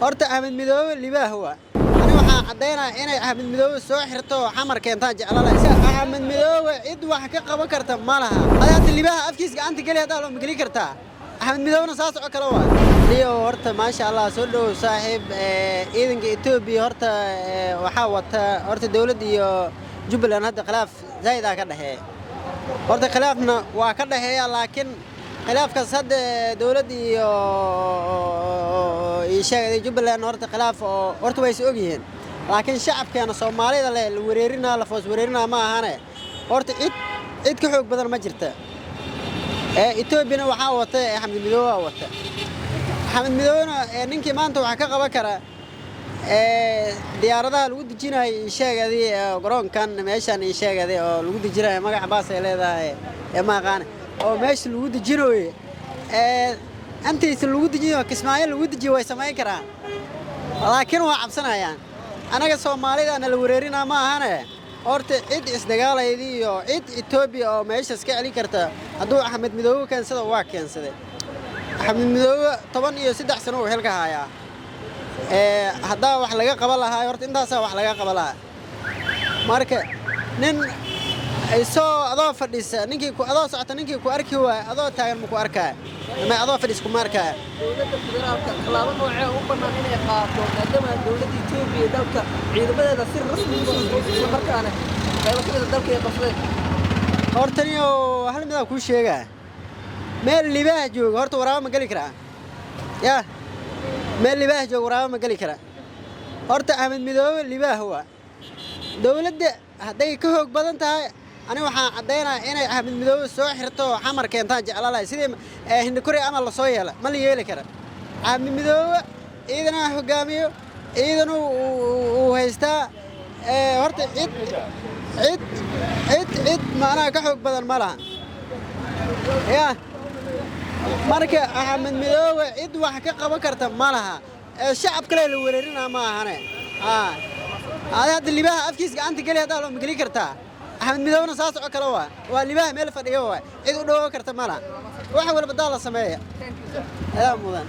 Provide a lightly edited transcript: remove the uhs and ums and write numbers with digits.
horta Axmed Midoobe libaax waa ani waxaan cadeynaa inay Axmed Midoobe soo xirto xamar keentaan jeclalahay Axmed Midoobe cid wax ka qaban karta ma laha hada libaax afkiis gacanta gali hada loo magali kartaa Axmed Midoobe saas oo kale waa iyo horta ma sha Allah soo dhow saaxiib ciidanka Itoobiya horta waxa wata horta dawladda iyo Jubbaland hadda khilaaf zaid ah ka dhaxeeyo horta khilaafna waa ka dhaxeeya laakiin khilaafkaas hadda dawladda iyo sheegay Jubbaland horta khilaaf oo horta way is ogyihiin laakiin shacabkeena Soomaalida la wareerina la foos wareerina ma ahane horta cid ka xoog badan ma jirta Itoobiyana waxa wata Axmed Midoobe wata Axmed Midoobe ninkii maanta waxa ka qaban kara diyaaradaha lagu dejinayo sheegay garoonkan meeshan sheegay oo lagu dejinayo magac baas ay leedahay ma aqaan oo meesha lagu dejinayo antiis lagu dejiyo Kismaayo lagu dejiyo way sameyn karaan laakiin waa cabsanayaan anaga Soomaalida la wareerina ma ahane horta cid isdagaalaydi iyo cid Itoobiya oo meesha iska celin karta haduu Axmed Midoobe keensado waa keensaday Axmed Midoobe 13 sano uu xilka hayaa hadaa wax laga qaban lahaa horta intaas wax laga qaban lahaa marka nin ay soo adoo fadhisa ninkii ku adoo socota ninkii ku arki waa adoo taagan ma ku arkaa ma adoo fadhis ku markaa dawladda federaalka khilaafo noocee u banaan inay qaato maadaama dawladda Itoobiya dalka ciidamadeeda si rasmi ah u soo markaana qaybo kamid ah dalka ay qabsadeen horta iyo hal mid ku sheegaa meel libaax jooga horta waraabo ma gali karaa ya meel libaax jooga waraabo ma gali karaa horta Axmed Midoobe libaax waa dawladda haday ka xoog badan tahay ani waxaan cadeynaa inay Axmed Midoobe soo xirto xamar keentaan jeclalahay sidii Hindikori ama la soo yeela ma la yeeli kara Axmed Midoobe ciidana hogaamiyo ciidana uu haystaa horta cid maana ka xoog badan ma laha ya marka Axmed Midoobe cid wax ka qaban karta ma laha shacab kale la wareerina ma ahane hada libaax afkiis gacanta gali hada loo magali kartaa Axmed Midoobe saas oo kale waa libaax meel fadhiyo waa cid u dhaw karta ma laha wax walba daa la sameeyaa mudan